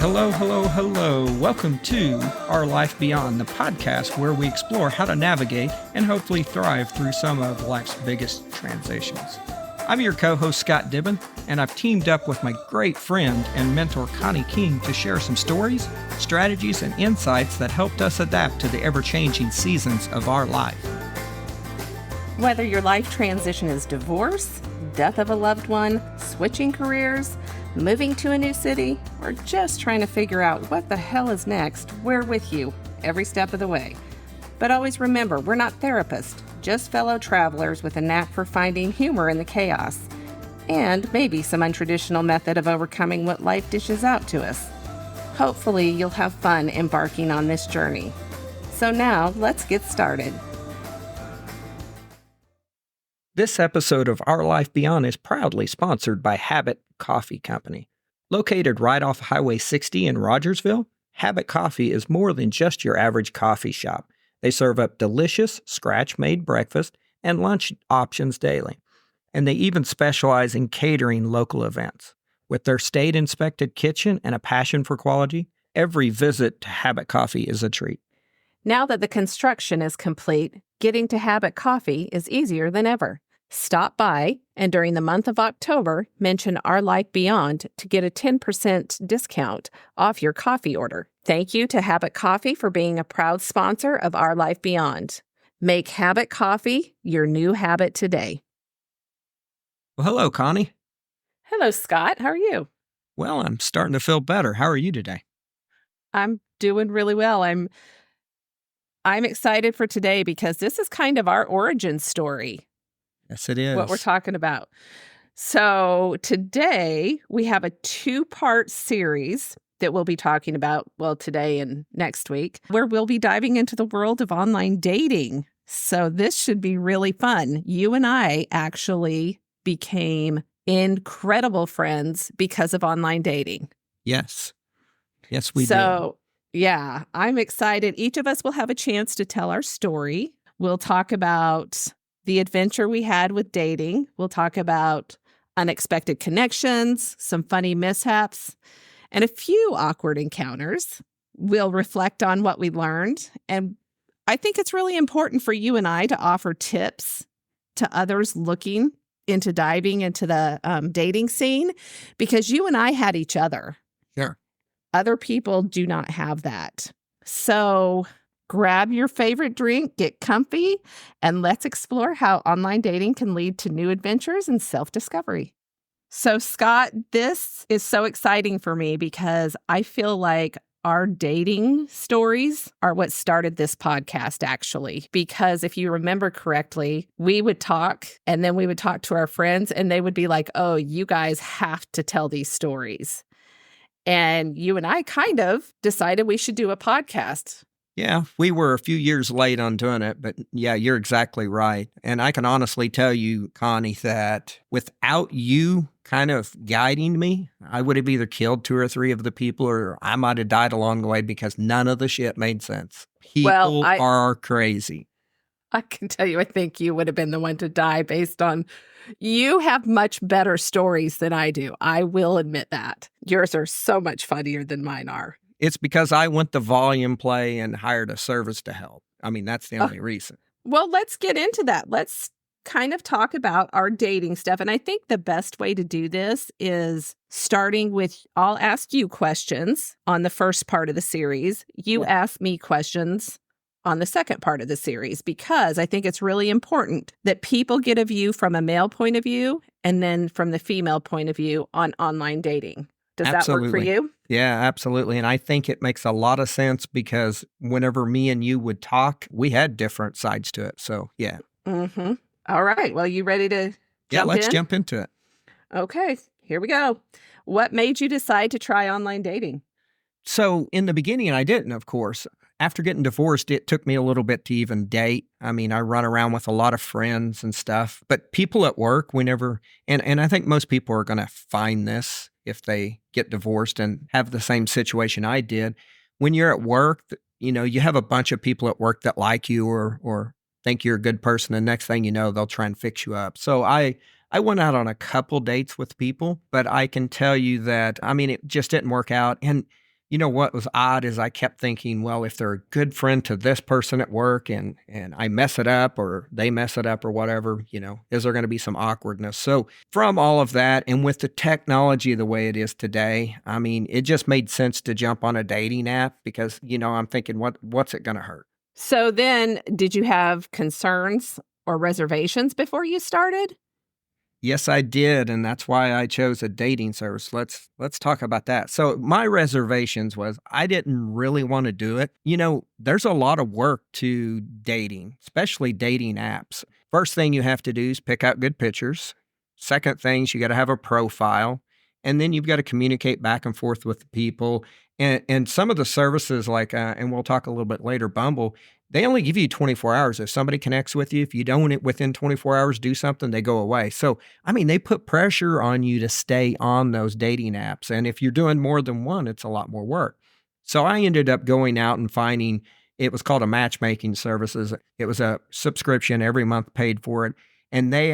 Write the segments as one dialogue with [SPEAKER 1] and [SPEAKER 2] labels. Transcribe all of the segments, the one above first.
[SPEAKER 1] Hello, hello, hello. Welcome to Our Life Beyond, the podcast where we explore how to navigate and hopefully thrive through some of life's biggest transitions. I'm your co-host, Scott Dibben, and I've teamed up with my great friend and mentor, Connie King, to share some stories, strategies, and insights that helped us adapt to the ever-changing seasons of our life.
[SPEAKER 2] Whether your life transition is divorce, death of a loved one, switching careers, moving to a new city, or just trying to figure out what the hell is next, we're with you every step of the way. But always remember, we're not therapists, just fellow travelers with a knack for finding humor in the chaos, and maybe some untraditional method of overcoming what life dishes out to us. Hopefully, you'll have fun embarking on this journey. So now, let's get started.
[SPEAKER 1] This episode of Our Life Beyond is proudly sponsored by Habit Coffee Company. Located right off Highway 60 in Rogersville, Habit Coffee is more than just your average coffee shop. They serve up delicious, scratch-made breakfast and lunch options daily. And they even specialize in catering local events. With their state-inspected kitchen and a passion for quality, every visit to Habit Coffee is a treat.
[SPEAKER 2] Now that the construction is complete, getting to Habit Coffee is easier than ever. Stop by, and during the month of October, mention Our Life Beyond to get a 10% discount off your coffee order. Thank you to Habit Coffee for being a proud sponsor of Our Life Beyond. Make Habit Coffee your new habit today.
[SPEAKER 1] Well, hello, Connie.
[SPEAKER 2] Hello, Scott. How are you?
[SPEAKER 1] Well, I'm starting to feel better. How are you today?
[SPEAKER 2] I'm doing really well. I'm excited for today because this is kind of our origin story.
[SPEAKER 1] Yes, it is.
[SPEAKER 2] What we're talking about. So today we have a 2-part series that we'll be talking about, well, today and next week, where we'll be diving into the world of online dating. So this should be really fun. You and I actually became incredible friends because of online dating.
[SPEAKER 1] Yes. Yes, we did.
[SPEAKER 2] So, yeah, I'm excited. Each of us will have a chance to tell our story. We'll talk about the adventure we had with dating. We'll talk about unexpected connections, some funny mishaps, and a few awkward encounters. We'll reflect on what we learned. And I think it's really important for you and I to offer tips to others looking into diving into the dating scene, because you and I had each other.
[SPEAKER 1] Sure.
[SPEAKER 2] Other people do not have that. So grab your favorite drink, get comfy, and let's explore how online dating can lead to new adventures and self-discovery. So, Scott, this is so exciting for me because I feel like our dating stories are what started this podcast, actually. Because if you remember correctly, we would talk and then we would talk to our friends and they would be like, oh, you guys have to tell these stories. And you and I kind of decided we should do a podcast.
[SPEAKER 1] Yeah, we were a few years late on doing it, but yeah, you're exactly right. And I can honestly tell you, Connie, that without you kind of guiding me, I would have either killed 2 or 3 of the people, or I might have died along the way because none of the shit made sense. People are crazy.
[SPEAKER 2] I can tell you, I think you would have been the one to die based on, you have much better stories than I do. I will admit that. Yours are so much funnier than mine are.
[SPEAKER 1] It's because I went the volume play and hired a service to help. I mean, that's the only reason.
[SPEAKER 2] Well, let's get into that. Let's kind of talk about our dating stuff. And I think the best way to do this is starting with, I'll ask you questions on the first part of the series. You ask me questions on the second part of the series, because I think it's really important that people get a view from a male point of view and then from the female point of view on online dating. Does that work for you?
[SPEAKER 1] Yeah, absolutely. And I think it makes a lot of sense because whenever me and you would talk, we had different sides to it. So, yeah.
[SPEAKER 2] Mm-hmm. All right. Well, you ready to jump in?
[SPEAKER 1] Yeah, let's jump into it.
[SPEAKER 2] Okay, here we go. What made you decide to try online dating?
[SPEAKER 1] So, in the beginning, I didn't, of course. After getting divorced, it took me a little bit to even date. I mean, I run around with a lot of friends and stuff, but people at work, we never, and I think most people are going to find this if they get divorced and have the same situation I did. When you're at work, you know, you have a bunch of people at work that like you or think you're a good person. And next thing you know, they'll try and fix you up. So I went out on a couple dates with people, but I can tell you that, I mean, it just didn't work out. And You know what was odd is I kept thinking, well, if they're a good friend to this person at work and I mess it up or they mess it up or whatever, is there going to be some awkwardness? So from all of that and with the technology the way it is today, I mean, it just made sense to jump on a dating app because, I'm thinking, what's it going to hurt?
[SPEAKER 2] So then, did you have concerns or reservations before you started?
[SPEAKER 1] Yes, I did, and that's why I chose a dating service. Let's talk about that. So my reservations was I didn't really want to do it. There's a lot of work to dating, especially dating apps. First thing you have to do is pick out good pictures. Second thing is you got to have a profile, and then you've got to communicate back and forth with the people. And some of the services like, and we'll talk a little bit later, Bumble, they only give you 24 hours. If somebody connects with you, if you don't within 24 hours do something, they go away. So, I mean, they put pressure on you to stay on those dating apps. And if you're doing more than one, it's a lot more work. So I ended up going out and finding, it was called a matchmaking services. It was a subscription, every month paid for it. And they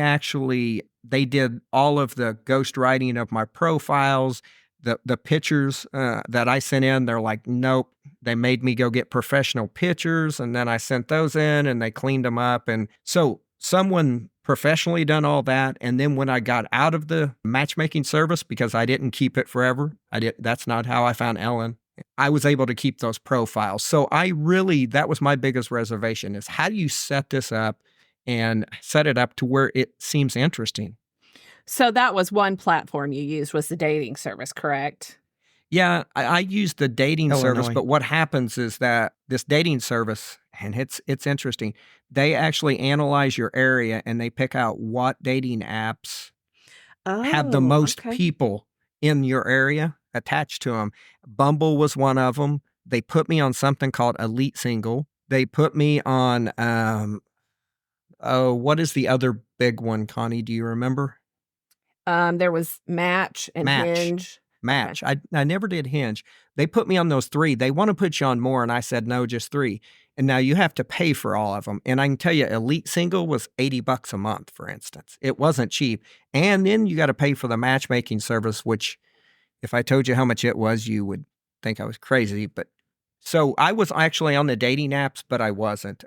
[SPEAKER 1] did all of the ghost writing of my profiles, the pictures that I sent in. They're like, nope. They made me go get professional pictures, and then I sent those in, and they cleaned them up. And so someone professionally done all that. And then when I got out of the matchmaking service, because I didn't keep it forever, that's not how I found Ellen. I was able to keep those profiles. So that was my biggest reservation is how do you set this up and set it up to where it seems interesting?
[SPEAKER 2] So that was one platform you used was the dating service, correct?
[SPEAKER 1] Yeah, I use the dating service,
[SPEAKER 3] Illinois.
[SPEAKER 1] but what happens is that this dating service, and it's interesting, they actually analyze your area and they pick out what dating apps have the most people in your area attached to them. Bumble was one of them. They put me on something called Elite Single. They put me on, what is the other big one, Connie? Do you remember?
[SPEAKER 2] There was Match and Hinge.
[SPEAKER 1] Match. I never did Hinge. They put me on those three. They want to put you on more, and I said, no, just three. And now you have to pay for all of them. And I can tell you, Elite Single was $80 a month, for instance. It wasn't cheap. And then you got to pay for the matchmaking service, which if I told you how much it was, you would think I was crazy. But so I was actually on the dating apps, but I wasn't.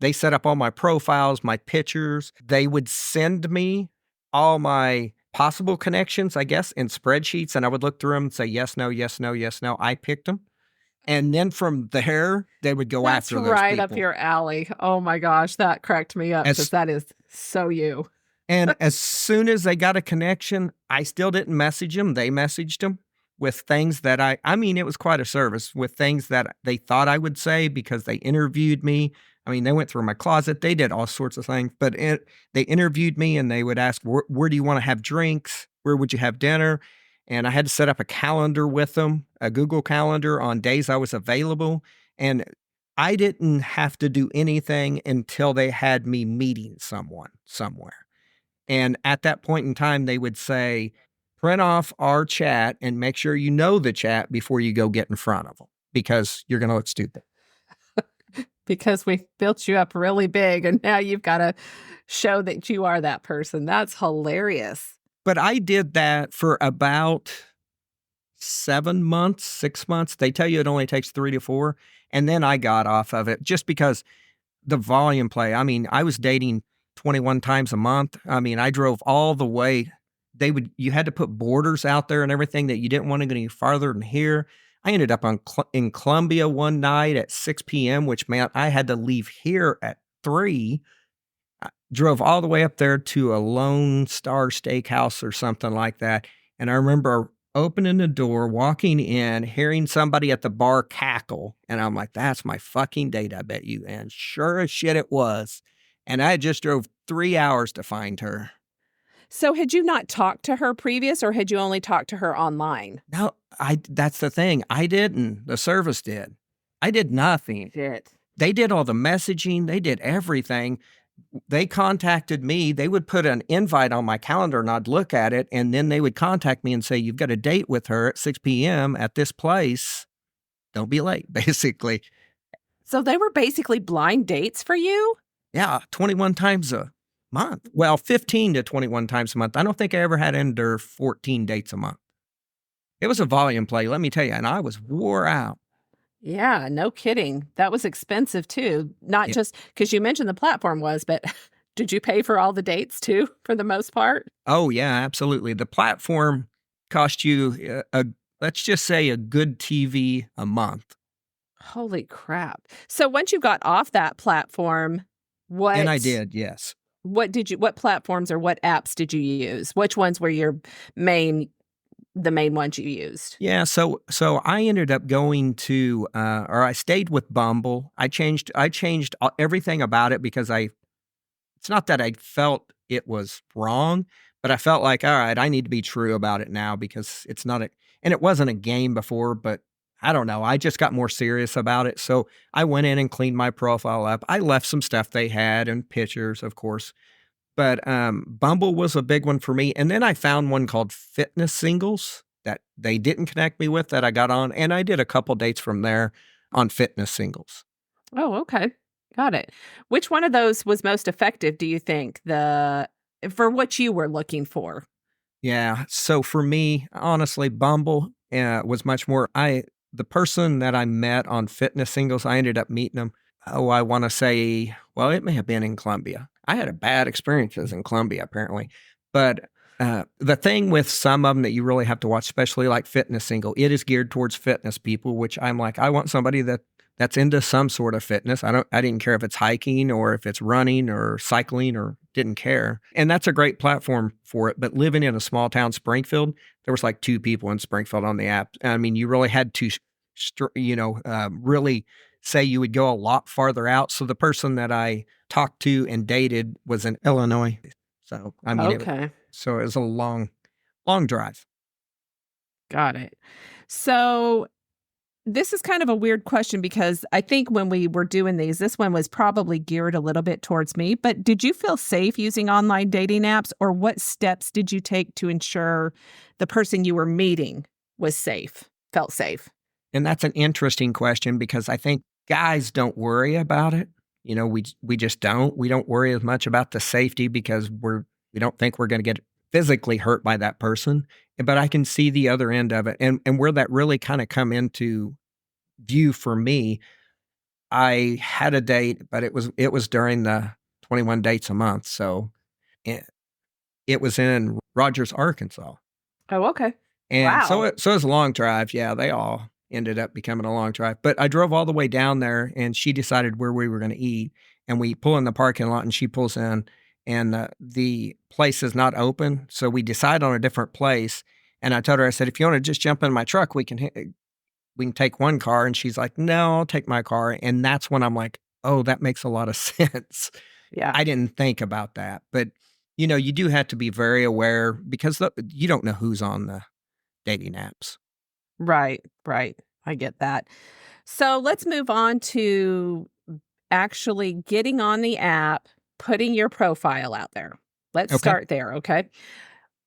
[SPEAKER 1] They set up all my profiles, my pictures. They would send me all my possible connections, I guess, in spreadsheets, and I would look through them and say, yes, no, yes, no, yes, no. I picked them. And then from there, they would go after those people.
[SPEAKER 2] That's right up your alley. Oh my gosh, that cracked me up because that is so you.
[SPEAKER 1] And as soon as they got a connection, I still didn't message them. They messaged them with things that I mean, it was quite a service with things that they thought I would say because they interviewed me. I mean, they went through my closet. They did all sorts of things, but they interviewed me and they would ask, where do you want to have drinks? Where would you have dinner? And I had to set up a calendar with them, a Google calendar on days I was available. And I didn't have to do anything until they had me meeting someone somewhere. And at that point in time, they would say, print off our chat and make sure you know the chat before you go get in front of them because you're going to look stupid.
[SPEAKER 2] Because we built you up really big and now you've got to show that you are that person. That's hilarious.
[SPEAKER 1] But I did that for about 7 months, 6 months. They tell you it only takes 3 to 4. And then I got off of it just because the volume play. I mean, I was dating 21 times a month. I mean, I drove all the way. You had to put borders out there and everything that you didn't want to go any farther than here. I ended up in Columbia one night at 6 p.m., which meant I had to leave here at 3. I drove all the way up there to a Lone Star Steakhouse or something like that. And I remember opening the door, walking in, hearing somebody at the bar cackle. And I'm like, that's my fucking date, I bet you. And sure as shit it was. And I just drove 3 hours to find her.
[SPEAKER 2] So had you not talked to her previous or had you only talked to her online?
[SPEAKER 1] No, that's the thing. I didn't. The service did. I did nothing.
[SPEAKER 2] Shit.
[SPEAKER 1] They did all the messaging. They did everything. They contacted me. They would put an invite on my calendar and I'd look at it. And then they would contact me and say, you've got a date with her at 6 p.m. at this place. Don't be late, basically.
[SPEAKER 2] So they were basically blind dates for you?
[SPEAKER 1] Yeah, 21 times a month. Well, 15 to 21 times a month. I don't think I ever had under 14 dates a month. It was a volume play, let me tell you, and I was wore out.
[SPEAKER 2] Yeah, no kidding. That was expensive too. Not
[SPEAKER 1] Yeah.
[SPEAKER 2] just because you mentioned the platform was, but did you pay for all the dates too, for the most part?
[SPEAKER 1] Oh, yeah, absolutely. The platform cost you let's just say a good TV a month.
[SPEAKER 2] Holy crap. So once you got off that platform,
[SPEAKER 1] And I
[SPEAKER 2] what
[SPEAKER 1] did, yes.
[SPEAKER 2] what platforms or what apps did you use? Which ones were your main the main ones you used?
[SPEAKER 1] Yeah, so I ended up going to or I stayed with Bumble. I changed everything about it because it's not that I felt it was wrong, but I felt like, all right, I need to be true about it now because it's not and it wasn't a game before, but I don't know. I just got more serious about it. So I went in and cleaned my profile up. I left some stuff they had and pictures, of course. But Bumble was a big one for me. And then I found one called Fitness Singles that they didn't connect me with that I got on. And I did a couple dates from there on Fitness Singles.
[SPEAKER 2] Oh, okay. Got it. Which one of those was most effective, do you think? The for what you were looking for?
[SPEAKER 1] Yeah. So for me, honestly, Bumble was much more. The person that I met on Fitness Singles, I ended up meeting him. Oh, I want to say, well, it may have been in Colombia. I had a bad experiences in Colombia, apparently. But the thing with some of them that you really have to watch, especially like Fitness Single, it is geared towards fitness people, which I'm like, I want somebody that's into some sort of fitness. I didn't care if it's hiking or if it's running or cycling or didn't care. And that's a great platform for it. But living in a small town, Springfield, there was like 2 people in Springfield on the app. I mean, you really had to, really say you would go a lot farther out. So the person that I talked to and dated was in Illinois. So, I mean,
[SPEAKER 2] Okay.
[SPEAKER 1] so it was a long, long drive.
[SPEAKER 2] Got it. So this is kind of a weird question because I think when we were doing these, this one was probably geared a little bit towards me. But did you feel safe using online dating apps, or what steps did you take to ensure the person you were meeting was safe, felt safe?
[SPEAKER 1] And that's an interesting question because I think guys don't worry about it. We just don't. We don't worry as much about the safety because we don't think we're going to get physically hurt by that person. But I can see the other end of it, and where that really kind of come into view for me. I had a date, but it was during the 21 dates a month, so it, it was in Rogers, Arkansas.
[SPEAKER 2] Oh, okay.
[SPEAKER 1] And so
[SPEAKER 2] Wow.
[SPEAKER 1] it was a long drive. Yeah, they all ended up becoming a long drive. But I drove all the way down there, and she decided where we were going to eat. And we pull in the parking lot, and she pulls in, and the place is not open. So we decide on a different place. And I told her, I said, if you want to just jump in my truck, we can take one car. And she's like, no, I'll take my car. And that's when I'm like, oh, that makes a lot of sense.
[SPEAKER 2] Yeah.
[SPEAKER 1] I didn't think about that. But, you do have to be very aware because you don't know who's on the dating apps.
[SPEAKER 2] Right. Right. I get that. So let's move on to actually getting on the app, putting your profile out there. Let's
[SPEAKER 1] Okay.
[SPEAKER 2] start there. Okay.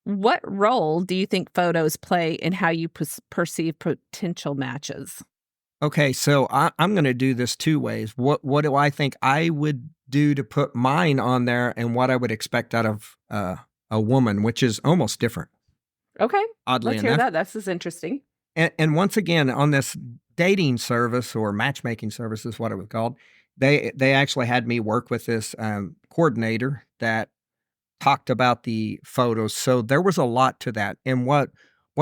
[SPEAKER 2] What role do you think photos play in how you perceive potential matches?
[SPEAKER 1] Okay. So I'm going to do this 2 ways. What do I think I would do to put mine on there and what I would expect out of a woman, which is almost different,
[SPEAKER 2] Okay.
[SPEAKER 1] oddly
[SPEAKER 2] Let's hear
[SPEAKER 1] enough.
[SPEAKER 2] that. This is interesting.
[SPEAKER 1] And once again, on this dating service or matchmaking service is what it was called, they actually had me work with this coordinator that talked about the photos. So there was a lot to that. And what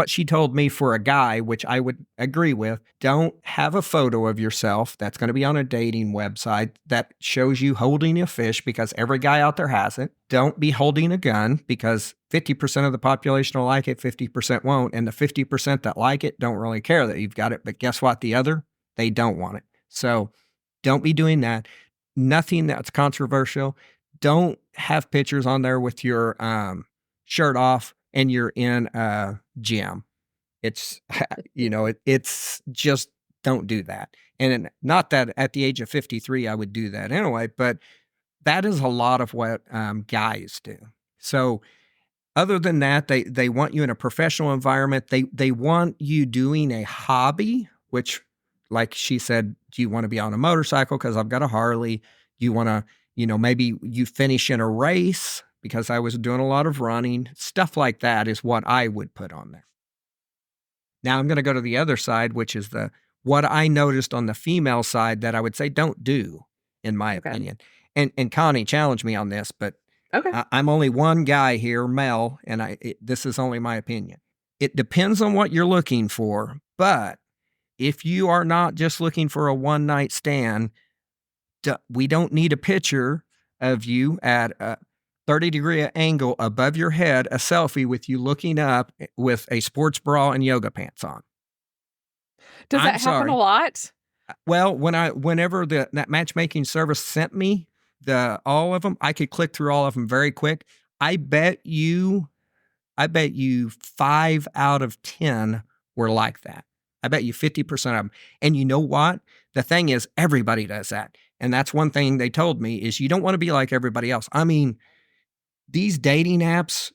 [SPEAKER 1] she told me for a guy, which I would agree with, don't have a photo of yourself that's going to be on a dating website that shows you holding a fish because every guy out there has it. Don't be holding a gun because 50% of the population will like it, 50% won't. And the 50% that like it don't really care that you've got it. But guess what? They don't want it. So don't be doing that. Nothing that's controversial. Don't have pictures on there with your shirt off and you're in a gym. It's, it's just don't do that. And not that at the age of 53, I would do that anyway, but that is a lot of what guys do. So other than that, they want you in a professional environment. They want you doing a hobby, which, like she said, do you want to be on a motorcycle? Because I've got a Harley. Do you want to, maybe you finish in a race because I was doing a lot of running. Stuff like that is what I would put on there. Now I'm going to go to the other side, which is what I noticed on the female side that I would say don't do, in my opinion. And Connie challenged me on this, but I'm only one guy here, Mel, and this is only my opinion. It depends on what you're looking for, but if you are not just looking for a one-night stand, we don't need a picture of you at a 30-degree angle above your head, a selfie with you looking up with a sports bra and yoga pants on.
[SPEAKER 2] Does that happen a lot?
[SPEAKER 1] Well, whenever that matchmaking service sent me all of them, I could click through all of them very quick. I bet you 5 out of 10 were like that. I bet you 50% of them. And you know what? The thing is, everybody does that. And that's one thing they told me is you don't want to be like everybody else. I mean, these dating apps,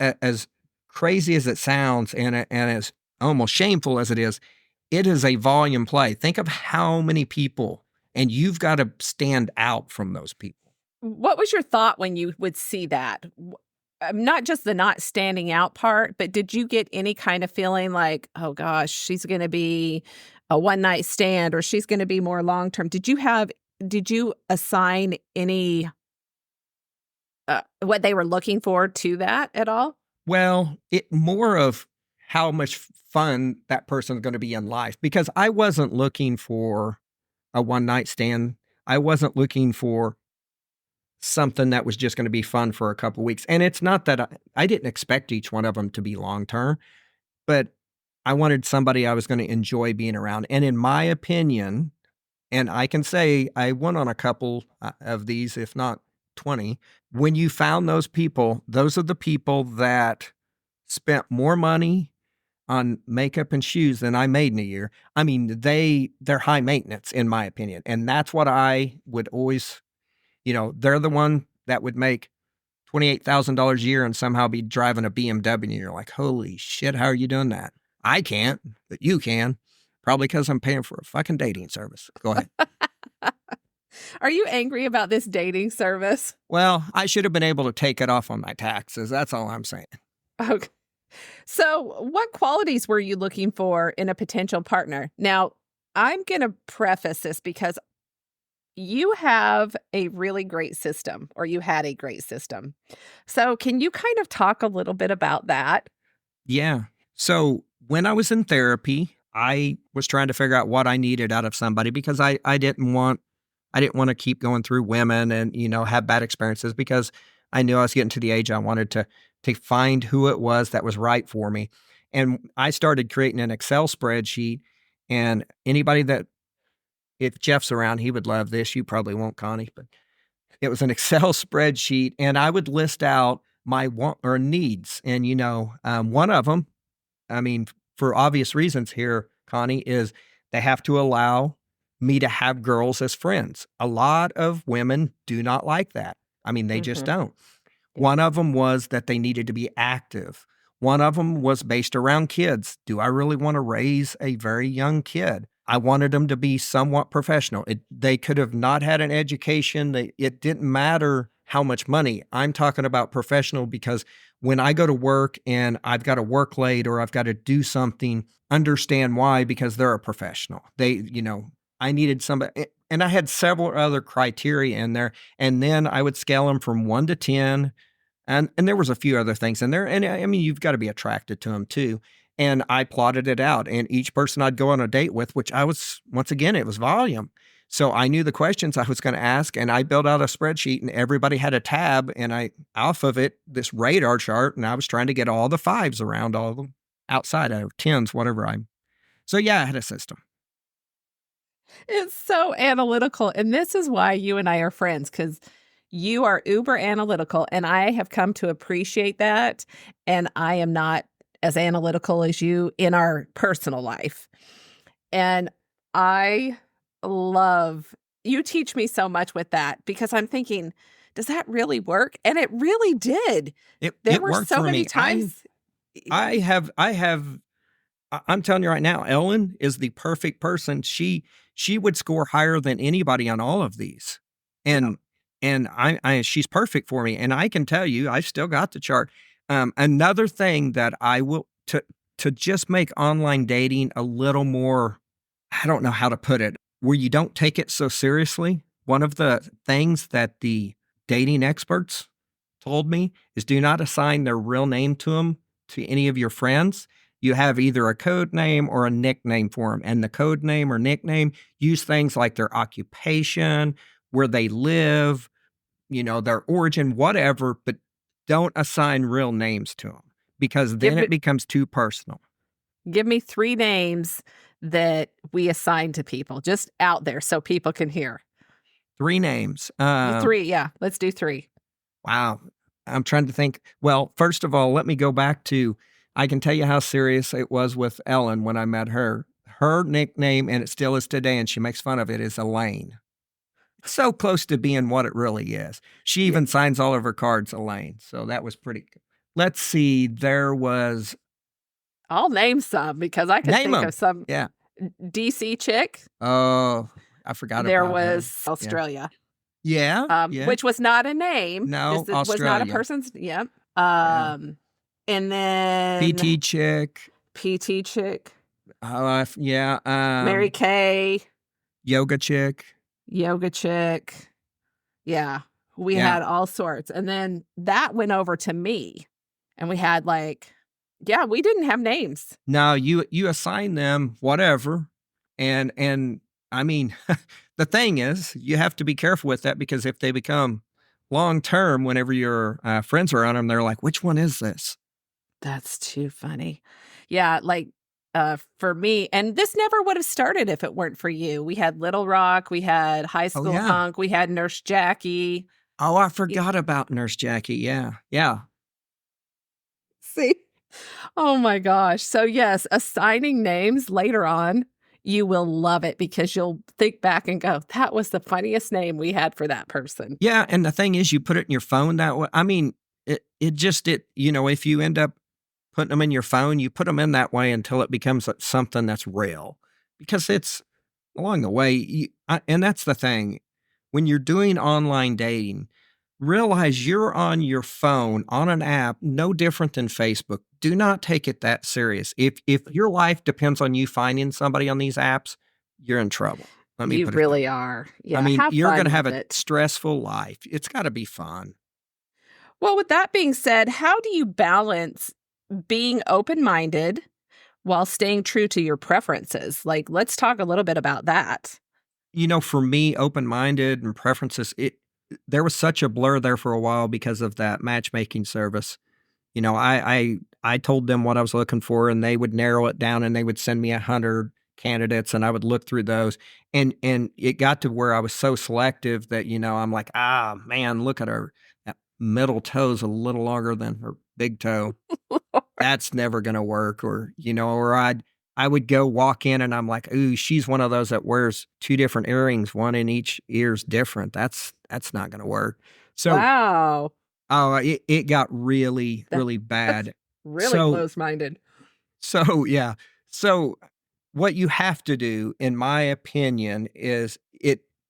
[SPEAKER 1] as crazy as it sounds and as almost shameful as it is a volume play. Think of how many people, and you've got to stand out from those people.
[SPEAKER 2] What was your thought when you would see that? Not just the not standing out part, but did you get any kind of feeling like, oh gosh, she's going to be a one-night stand or she's going to be more long-term? Did you assign any what they were looking for to that at all?
[SPEAKER 1] Well, more of how much fun that person's going to be in life, because I wasn't looking for a one-night stand. I wasn't looking for something that was just going to be fun for a couple of weeks. And it's not that I didn't expect each one of them to be long-term, but I wanted somebody I was going to enjoy being around. And in my opinion, and I can say I went on a couple of these, if not 20, when you found those people, those are the people that spent more money on makeup and shoes than I made in a year. I mean, they're high maintenance, in my opinion. And that's what I would always, they're the one that would make $28,000 a year and somehow be driving a BMW. And you're like, holy shit, how are you doing that? I can't, but you can. Probably because I'm paying for a fucking dating service. Go ahead.
[SPEAKER 2] Are you angry about this dating service?
[SPEAKER 1] Well, I should have been able to take it off on my taxes. That's all I'm saying.
[SPEAKER 2] Okay. So what qualities were you looking for in a potential partner? Now, I'm going to preface this because you have a really great system, or you had a great system. So can you kind of talk a little bit about that?
[SPEAKER 1] Yeah. So when I was in therapy, I was trying to figure out what I needed out of somebody, because I didn't want to keep going through women and, have bad experiences, because I knew I was getting to the age I wanted to find who it was that was right for me. And I started creating an Excel spreadsheet, and anybody if Jeff's around, he would love this. You probably won't, Connie, but it was an Excel spreadsheet, and I would list out my want or needs. And, one of them, I mean, for obvious reasons here, Connie, is they have to allow me to have girls as friends. A lot of women do not like that. I mean, they just don't. One of them was that they needed to be active. One of them was based around kids. Do I really want to raise a very young kid? I wanted them to be somewhat professional. They could have not had an education. It didn't matter how much money. I'm talking about professional, because when I go to work and I've got to work late or I've got to do something, understand why, because they're a professional. I needed somebody, and I had several other criteria in there, and then I would scale them from 1 to 10, and there was a few other things in there, and I mean, you've got to be attracted to them too, and I plotted it out, and each person I'd go on a date with, which I was, once again, it was volume, so I knew the questions I was going to ask, and I built out a spreadsheet, and everybody had a tab, and off of it, this radar chart, and I was trying to get all the 5s around all of them, outside of 10s, whatever so yeah, I had a system.
[SPEAKER 2] It's so analytical. And this is why you and I are friends, because you are uber analytical, and I have come to appreciate that. And I am not as analytical as you in our personal life. And I love, you teach me so much with that, because I'm thinking, does that really work? And it really did. There were so many times.
[SPEAKER 1] I'm telling you right now, Ellen is the perfect person. She would score higher than anybody on all of these. And she's perfect for me. And I can tell you, I've still got the chart. Another thing that I will, to to just make online dating a little more, I don't know how to put it, where you don't take it so seriously. One of the things that the dating experts told me is do not assign their real name to them, to any of your friends. You have either a code name or a nickname for them. And the code name or nickname, use things like their occupation, where they live, their origin, whatever, but don't assign real names to them because then it becomes too personal.
[SPEAKER 2] Give me 3 names that we assign to people, just out there so people can hear.
[SPEAKER 1] 3 names.
[SPEAKER 2] 3, yeah. Let's do 3.
[SPEAKER 1] Wow. I'm trying to think. Well, first of all, let me go back to, I can tell you how serious it was with Ellen when I met her. Her nickname, and it still is today, and she makes fun of it, is Elaine. It's so close to being what it really is. She even signs all of her cards Elaine. So that was pretty good. Let's see. There was...
[SPEAKER 2] I'll name some because I can think of some.
[SPEAKER 1] Yeah.
[SPEAKER 2] DC chick.
[SPEAKER 1] Oh, I forgot about
[SPEAKER 2] There was Australia.
[SPEAKER 1] Yeah.
[SPEAKER 2] Which was not a name.
[SPEAKER 1] No,
[SPEAKER 2] This was not a person's. Yep. And then
[SPEAKER 1] PT chick.
[SPEAKER 2] Yeah. Mary Kay.
[SPEAKER 1] Yoga chick.
[SPEAKER 2] Yeah. We had all sorts. And then that went over to me. And we had we didn't have names.
[SPEAKER 1] No, you assign them whatever. And I mean, the thing is, you have to be careful with that because if they become long-term, whenever your friends are on them, they're like, which one is this?
[SPEAKER 2] That's too funny. Yeah, for me, and this never would have started if it weren't for you. We had Little Rock, we had High School Hunk, we had Nurse Jackie.
[SPEAKER 1] Oh, I forgot about Nurse Jackie. Yeah.
[SPEAKER 2] See? Oh my gosh. So yes, assigning names later on, you will love it because you'll think back and go, that was the funniest name we had for that person.
[SPEAKER 1] Yeah, and the thing is, you put it in your phone that way. I mean, if you end up putting them in your phone, you put them in that way until it becomes something that's real. Because it's along the way, and that's the thing. When you're doing online dating, realize you're on your phone, on an app, no different than Facebook. Do not take it that serious. If your life depends on you finding somebody on these apps, you're in trouble.
[SPEAKER 2] You really are. Yeah,
[SPEAKER 1] I mean, you're going to have a stressful life. It's got to be fun.
[SPEAKER 2] Well, with that being said, how do you balance being open-minded while staying true to your preferences? Let's talk a little bit about that.
[SPEAKER 1] For me, open-minded and preferences, there was such a blur there for a while because of that matchmaking service. I told them what I was looking for and they would narrow it down and they would send me 100 candidates and I would look through those. And it got to where I was so selective that, I'm like, man, look at her. That middle toe's a little longer than her big toe. That's never going to work. Or I would go walk in and I'm like, ooh, she's one of those that wears 2 different earrings. One in each ear's different. That's not going to work. So,
[SPEAKER 2] wow.
[SPEAKER 1] Oh, it got really, really bad.
[SPEAKER 2] Really close-minded.
[SPEAKER 1] So, yeah. So what you have to do, in my opinion, is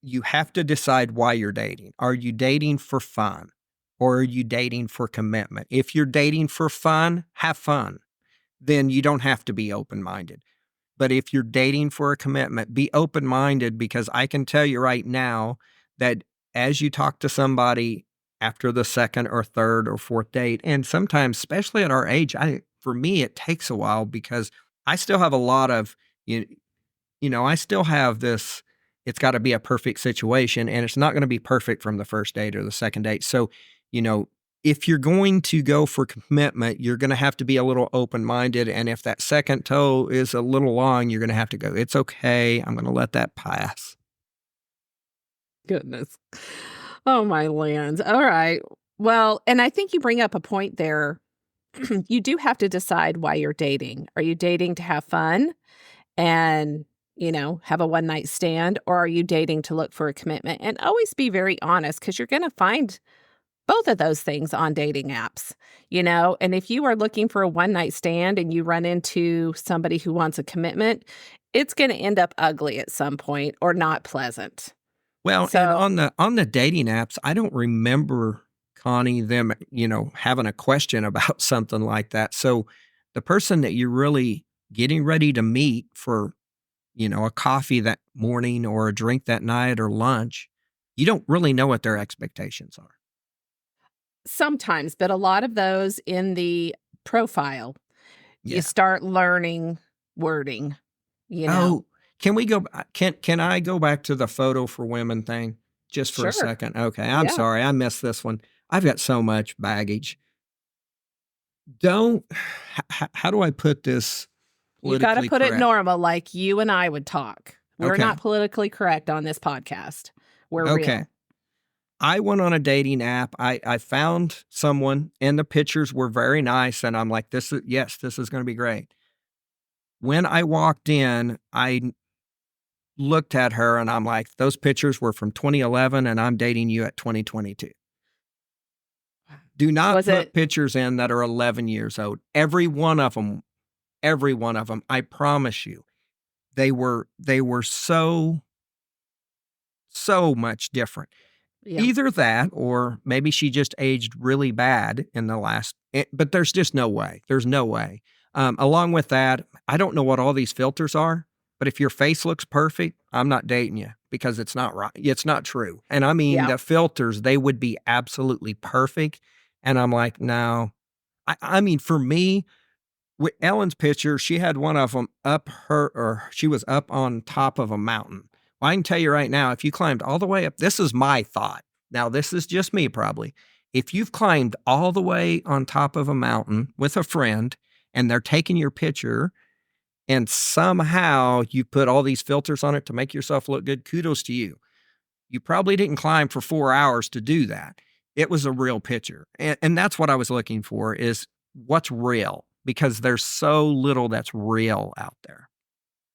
[SPEAKER 1] you have to decide why you're dating. Are you dating for fun or are you dating for commitment? If you're dating for fun, have fun. Then you don't have to be open-minded. But if you're dating for a commitment, be open-minded because I can tell you right now that as you talk to somebody after the second or third or fourth date, and sometimes, especially at our age, for me, it takes a while because I still have a lot of, I still have this, it's got to be a perfect situation and it's not going to be perfect from the first date or the second date. So, if you're going to go for commitment, you're going to have to be a little open-minded. And if that second toe is a little long, you're going to have to go, it's okay. I'm going to let that pass.
[SPEAKER 2] Goodness. Oh, my lands. All right. Well, and I think you bring up a point there. You do have to decide why you're dating. Are you dating to have fun and, have a one-night stand? Or are you dating to look for a commitment? And always be very honest because you're going to find both of those things on dating apps, and if you are looking for a one-night stand and you run into somebody who wants a commitment, it's going to end up ugly at some point or not pleasant.
[SPEAKER 1] Well, and on the dating apps, I don't remember, Connie, them, having a question about something like that. So the person that you're really getting ready to meet for, a coffee that morning or a drink that night or lunch, you don't really know what their expectations are.
[SPEAKER 2] Sometimes, but a lot of those in the profile, you
[SPEAKER 1] Yeah.
[SPEAKER 2] start learning wording,
[SPEAKER 1] Oh, can we go? Can I go back to the photo for women thing just for a
[SPEAKER 2] Sure.
[SPEAKER 1] second? Okay, I'm
[SPEAKER 2] Yeah.
[SPEAKER 1] sorry, I missed this one. I've got so much baggage. Don't. How do I put this
[SPEAKER 2] You got to
[SPEAKER 1] politically
[SPEAKER 2] put it
[SPEAKER 1] correct?
[SPEAKER 2] normal like you and I would talk. We're
[SPEAKER 1] Okay.
[SPEAKER 2] not politically correct on this podcast. We're
[SPEAKER 1] Okay.
[SPEAKER 2] real.
[SPEAKER 1] I went on a dating app. I found someone, and the pictures were very nice, and I'm like, this is going to be great. When I walked in, I looked at her, and I'm like, those pictures were from 2011, and I'm dating you at 2022. Do not
[SPEAKER 2] Was
[SPEAKER 1] put
[SPEAKER 2] it
[SPEAKER 1] pictures in that are 11 years old. Every one of them, I promise you, they were so much different.
[SPEAKER 2] yeah.
[SPEAKER 1] Either that, or maybe she just aged really bad in the last, but there's just no way. There's no way. Along with that, I don't know what all these filters are, but if your face looks perfect, I'm not dating you because it's not right. It's not true. And I mean,
[SPEAKER 2] Yeah.
[SPEAKER 1] the filters, they would be absolutely perfect. And I'm like, no. I mean, for me, with Ellen's picture, she had one of them she was up on top of a mountain. Well, I can tell you right now, if you climbed all the way up, this is my thought. Now, this is just me probably. If you've climbed all the way on top of a mountain with a friend and they're taking your picture and somehow you put all these filters on it to make yourself look good, kudos to you. You probably didn't climb for 4 hours to do that. It was a real picture. And that's what I was looking for is what's real, because there's so little that's real out there.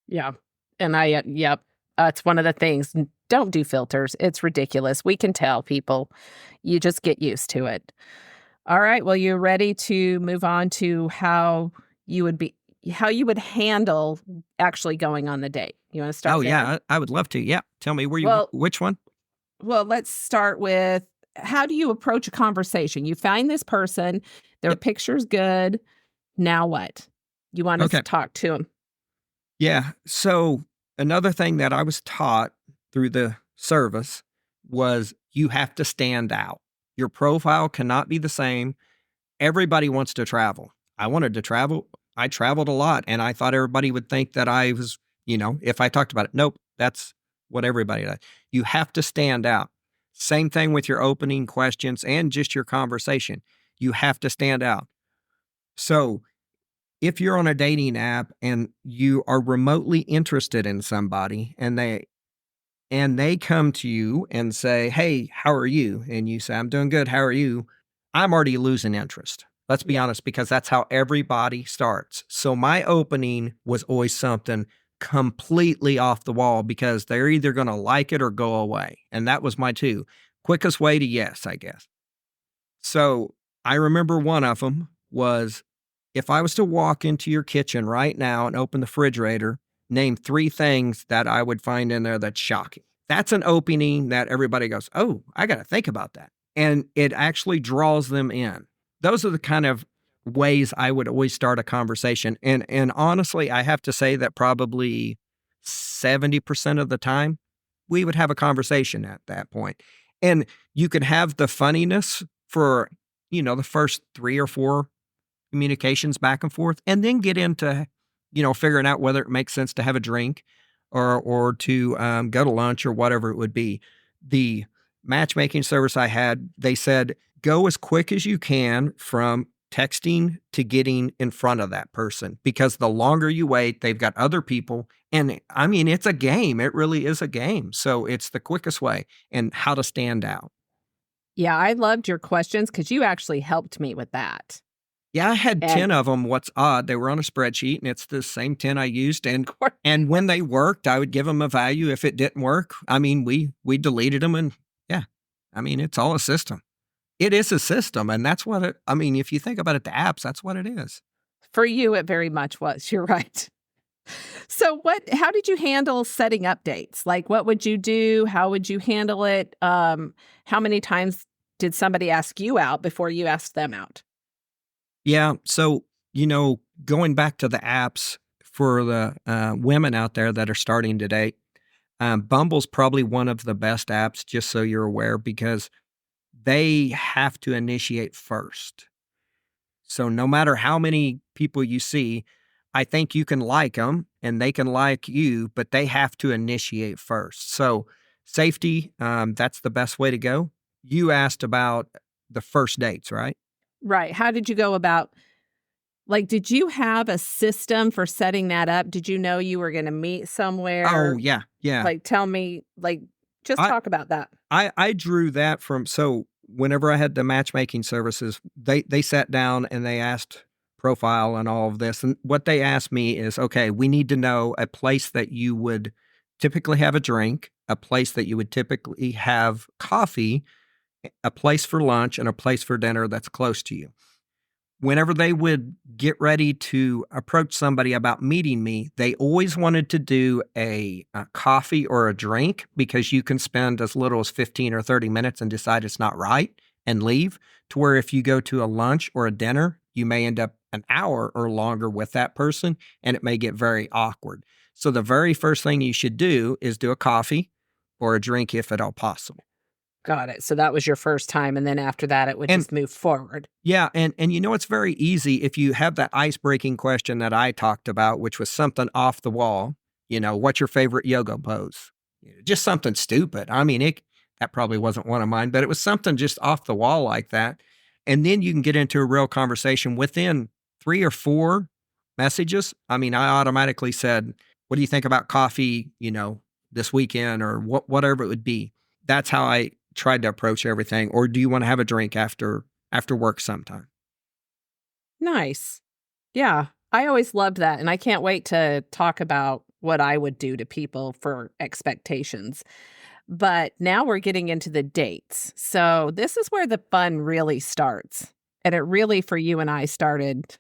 [SPEAKER 2] Yeah. And yep. It's one of the things. Don't do filters. It's ridiculous. We can tell people. You just get used to it. All right. Well, you're ready to move on to how you would handle actually going on the date. You want to start
[SPEAKER 1] Oh,
[SPEAKER 2] there?
[SPEAKER 1] yeah, I would love to. Yeah. Tell me
[SPEAKER 2] Well,
[SPEAKER 1] which one?
[SPEAKER 2] Well, let's start with how do you approach a conversation? You find this person, their
[SPEAKER 1] Yep.
[SPEAKER 2] picture's good. Now what? You want us
[SPEAKER 1] Okay.
[SPEAKER 2] to talk to them.
[SPEAKER 1] Yeah. So another thing that I was taught through the service was you have to stand out. Your profile cannot be the same. Everybody wants to travel. I wanted to travel. I traveled a lot, and I thought everybody would think that I was, if I talked about it. Nope, that's what everybody does. You have to stand out. Same thing with your opening questions and just your conversation. You have to stand out. So if you're on a dating app and you are remotely interested in somebody and they come to you and say, "Hey, how are you?" And you say, "I'm doing good. How are you?" I'm already losing interest. Let's be
[SPEAKER 2] Yeah.
[SPEAKER 1] honest, because that's how everybody starts. So my opening was always something completely off the wall because they're either going to like it or go away. And that was my quickest way to yes, I guess. So I remember one of them was, if I was to walk into your kitchen right now and open the refrigerator, name 3 things that I would find in there that's shocking. That's an opening that everybody goes, "Oh, I got to think about that." And it actually draws them in. Those are the kind of ways I would always start a conversation. And honestly, I have to say that probably 70% of the time we would have a conversation at that point. And you could have the funniness for, the first 3 or 4 communications back and forth, and then get into, figuring out whether it makes sense to have a drink or to go to lunch or whatever it would be. The matchmaking service I had, they said, go as quick as you can from texting to getting in front of that person, because the longer you wait, they've got other people. And I mean, it's a game. It really is a game. So it's the quickest way and how to stand out.
[SPEAKER 2] Yeah, I loved your questions because you actually helped me with that.
[SPEAKER 1] Yeah, I had
[SPEAKER 2] And
[SPEAKER 1] 10 of them. What's odd, they were on a spreadsheet, and it's the same 10 I used, and when they worked, I would give them a value. If it didn't work, I mean, we deleted them, and yeah, I mean, it's all a system. It is a system, and that's what I mean, if you think about it, the apps, that's what it is.
[SPEAKER 2] for you, it very much was. You're right. So how did you handle setting up dates? Like, what would you do? How would you handle it? How many times did somebody ask you out before you asked them out?
[SPEAKER 1] Yeah, so, going back to the apps for the women out there that are starting to date, Bumble's probably one of the best apps, just so you're aware, because they have to initiate first. So no matter how many people you see, I think you can like them and they can like you, but they have to initiate first. So safety, that's the best way to go. You asked about the first dates, right?
[SPEAKER 2] Right. How did you go about, like, did you have a system for setting that up? Did you know you were going to meet somewhere?
[SPEAKER 1] Oh, yeah.
[SPEAKER 2] Like, tell me, like, just
[SPEAKER 1] I-
[SPEAKER 2] talk about that.
[SPEAKER 1] I drew that from, so whenever I had the matchmaking services, they sat down and they asked profile and all of this. And what they asked me is, okay, we need to know a place that you would typically have a drink, a place that you would typically have coffee, a place for lunch, and a place for dinner that's close to you. Whenever they would get ready to approach somebody about meeting me, they always wanted to do a coffee or a drink, because you can spend as little as 15 or 30 minutes and decide it's not right and leave, to where if you go to a lunch or a dinner, you may end up an hour or longer with that person, and it may get very awkward. So the very first thing you should do is do a coffee or a drink if at all possible.
[SPEAKER 2] Got it. So that was your first time. And then after that, it would just move forward.
[SPEAKER 1] Yeah. And it's very easy if you have that ice-breaking question that I talked about, which was something off the wall. What's your favorite yoga pose? Just something stupid. I mean, that probably wasn't one of mine, but it was something just off the wall like that. And then you can get into a real conversation within 3 or 4 messages. I mean, I automatically said, what do you think about coffee, this weekend, or whatever it would be. That's how I tried to approach everything. Or do you want to have a drink after work sometime?
[SPEAKER 2] Nice. Yeah. I always loved that. And I can't wait to talk about what I would do to people for expectations. But now we're getting into the dates. So this is where the fun really starts. And it really, for you and I, started.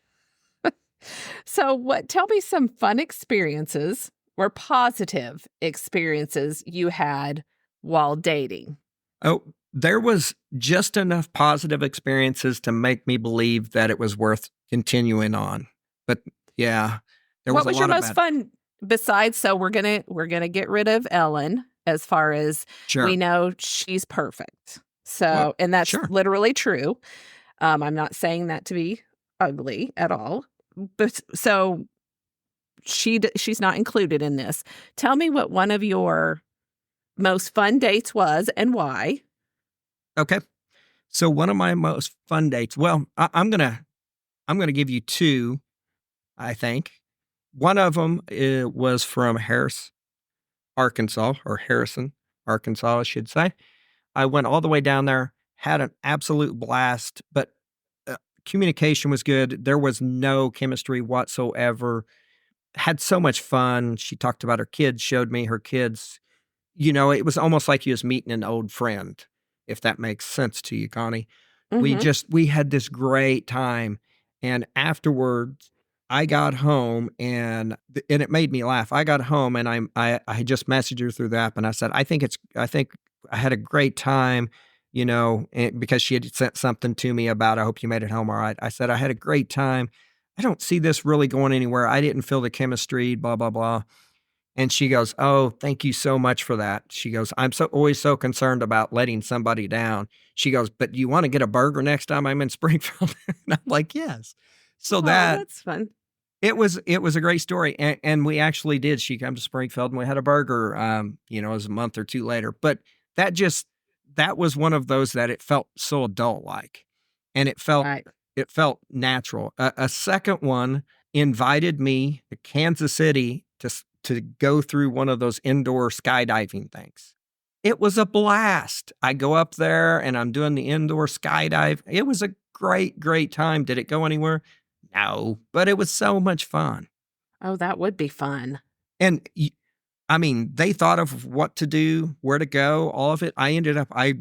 [SPEAKER 2] So tell me some fun experiences or positive experiences you had while dating.
[SPEAKER 1] Oh, there was just enough positive experiences to make me believe that it was worth continuing on. But yeah, there was
[SPEAKER 2] What was your most fun besides? So we're gonna get rid of Ellen, as far as
[SPEAKER 1] Sure.
[SPEAKER 2] we know she's perfect. So,
[SPEAKER 1] Well,
[SPEAKER 2] and that's
[SPEAKER 1] sure.
[SPEAKER 2] literally true. I'm not saying that to be ugly at all, but so she's not included in this. Tell me what one of your most fun dates was and why.
[SPEAKER 1] Okay. So one of my most fun dates, well, I'm gonna give you 2, I think. One of them was from Harrison, Arkansas, I should say. I went all the way down there, had an absolute blast, but communication was good. There was no chemistry whatsoever. Had so much fun. She talked about her kids, showed me her kids. It was almost like you was meeting an old friend, if that makes sense to you, Connie.
[SPEAKER 2] Mm-hmm.
[SPEAKER 1] We had this great time. And afterwards, I got home and it made me laugh. I got home and I just messaged her through the app and I said, I think I had a great time, because she had sent something to me about, I hope you made it home all right. I said, I had a great time. I don't see this really going anywhere. I didn't feel the chemistry, blah, blah, blah. And she goes, oh, thank you so much for that. She goes, I'm always so concerned about letting somebody down. She goes, but do you want to get a burger next time I'm in Springfield? And I'm like, yes. So
[SPEAKER 2] That's fun.
[SPEAKER 1] it was a great story. And we actually did. She came to Springfield and we had a burger, it was a month or 2 later. But that was one of those that it felt so adult-like. And it felt
[SPEAKER 2] Right.
[SPEAKER 1] natural. A second one invited me to Kansas City to go through one of those indoor skydiving things. It was a blast. I go up there and I'm doing the indoor skydive. It was a great, great time. Did it go anywhere? No, but it was so much fun.
[SPEAKER 2] Oh, that would be fun.
[SPEAKER 1] And they thought of what to do, where to go, all of it. I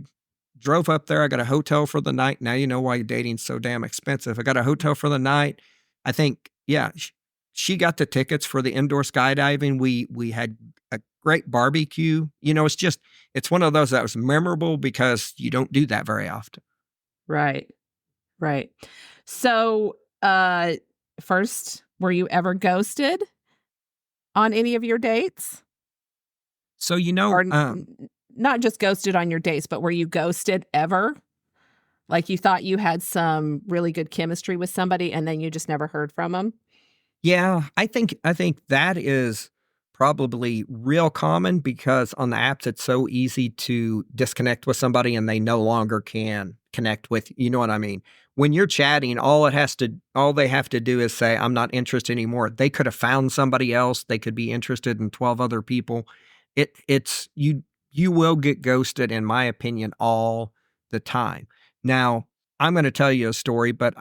[SPEAKER 1] drove up there. I got a hotel for the night. Now you know why dating's so damn expensive. I got a hotel for the night. I think, yeah, she got the tickets for the indoor skydiving. We had a great barbecue. It's one of those that was memorable because you don't do that very often.
[SPEAKER 2] Right. So, first Were you ever ghosted on any of your dates?
[SPEAKER 1] So,
[SPEAKER 2] Or not just ghosted on your dates, but were you ghosted ever? Like you thought you had some really good chemistry with somebody and then you just never heard from them?
[SPEAKER 1] yeah, I think that is probably real common because on the apps it's so easy to disconnect with somebody and they no longer can connect with you know what I mean? When you're chatting, all they have to do is say, I'm not interested anymore. They could have found somebody else. They could be interested in 12 other people. It's you will get ghosted, in my opinion, all the time. Now, I'm going to tell you a story, but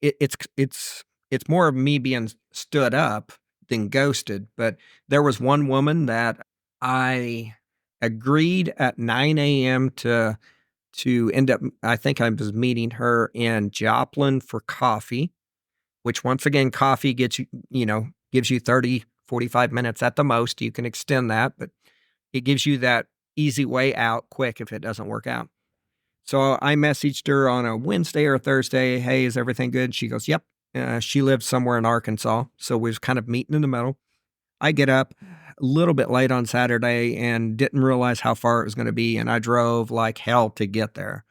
[SPEAKER 1] it's more of me being stood up than ghosted. But there was one woman that I agreed at 9 a.m. to end up. I think I was meeting her in Joplin for coffee, which once again, coffee gets you, gives you 30-45 minutes at the most. You can extend that, but it gives you that easy way out quick if it doesn't work out. So I messaged her on a Wednesday or Thursday, hey, is everything good? She goes, yep. She lived somewhere in Arkansas, so we was kind of meeting in the middle. I get up a little bit late on Saturday and didn't realize how far it was going to be, and I drove like hell to get there.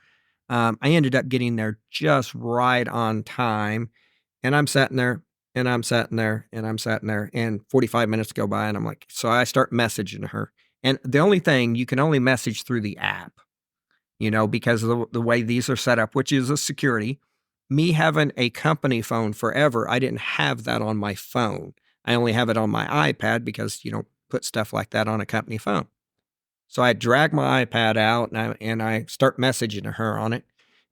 [SPEAKER 1] I ended up getting there just right on time, and I'm sitting there, and I'm sitting there, and I'm sitting there, and 45 minutes go by, and I'm like, so I start messaging her. And the only thing, you can only message through the app, because of the way these are set up, which is a security. Me having a company phone forever, I didn't have that on my phone. I only have it on my iPad because you don't put stuff like that on a company phone. So I drag my iPad out and I start messaging her on it.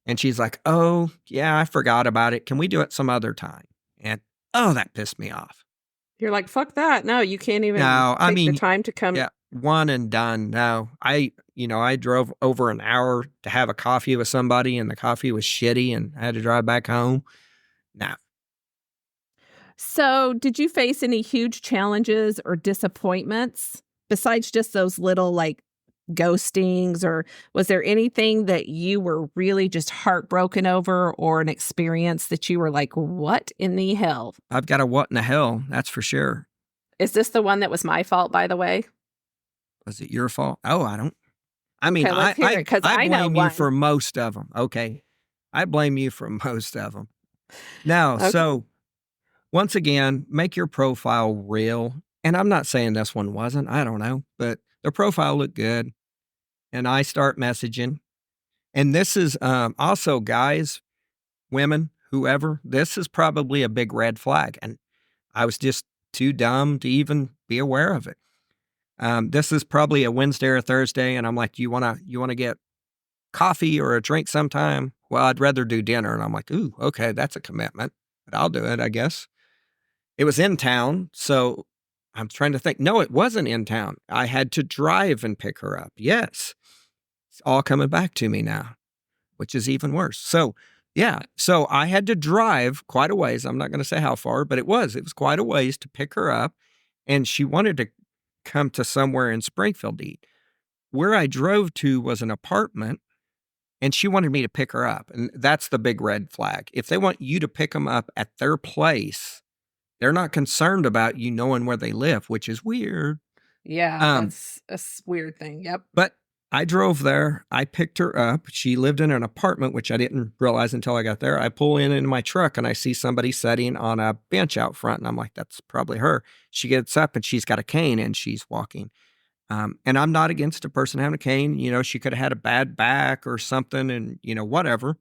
[SPEAKER 1] And she's like, oh, yeah, I forgot about it. Can we do it some other time? And, oh, that pissed me off.
[SPEAKER 2] You're like, fuck that. No, you can't even
[SPEAKER 1] No, I
[SPEAKER 2] take the
[SPEAKER 1] mean,
[SPEAKER 2] time to come.
[SPEAKER 1] yeah, one and done. No, I drove over an hour to have a coffee with somebody and the coffee was shitty and I had to drive back home. No.
[SPEAKER 2] So, did you face any huge challenges or disappointments besides just those little like ghostings? Or was there anything that you were really just heartbroken over or an experience that you were like, what in the hell?
[SPEAKER 1] I've got a what in the hell, that's for sure.
[SPEAKER 2] Is this the one that was my fault, by the way?
[SPEAKER 1] Was it your fault? Oh, I mean,
[SPEAKER 2] Okay, let's hear it, 'cause I know
[SPEAKER 1] blame you
[SPEAKER 2] one.
[SPEAKER 1] for most of them. Okay. I blame you for most of them. Now,
[SPEAKER 2] Okay.
[SPEAKER 1] so once again, make your profile real. And I'm not saying this one wasn't, I don't know, but the profile looked good. And I start messaging. And this is also guys, women, whoever, this is probably a big red flag. And I was just too dumb to even be aware of it. This is probably a Wednesday or Thursday, and I'm like, you wanna get coffee or a drink sometime? Well, I'd rather do dinner. And I'm like, ooh, okay, that's a commitment, but I'll do it, I guess. It was in town, so I'm trying to think. No, it wasn't in town. I had to drive and pick her up. Yes. It's all coming back to me now, which is even worse. So, yeah. So I had to drive quite a ways. I'm not going to say how far, but it was quite a ways to pick her up. And she wanted to come to somewhere in Springfield to eat. Where I drove to was an apartment, and she wanted me to pick her up. And that's the big red flag. If they want you to pick them up at their place, they're not concerned about you knowing where they live, which is weird.
[SPEAKER 2] Yeah, that's a weird thing. Yep.
[SPEAKER 1] But I drove there. I picked her up. She lived in an apartment, which I didn't realize until I got there. I pull in my truck and I see somebody sitting on a bench out front. And I'm like, that's probably her. She gets up and she's got a cane and she's walking. And I'm not against a person having a cane. She could have had a bad back or something and, whatever.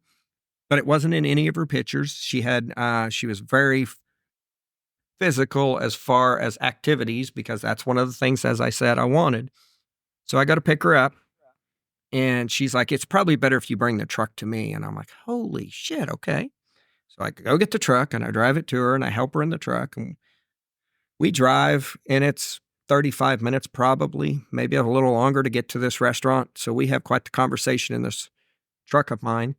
[SPEAKER 1] But it wasn't in any of her pictures. She was very physical as far as activities because that's one of the things, as I said, I wanted. So I got to pick her up. And she's like, it's probably better if you bring the truck to me. And I'm like, holy shit, okay. So I go get the truck and I drive it to her and I help her in the truck. And we drive and it's 35 minutes probably, maybe a little longer to get to this restaurant. So we have quite the conversation in this truck of mine.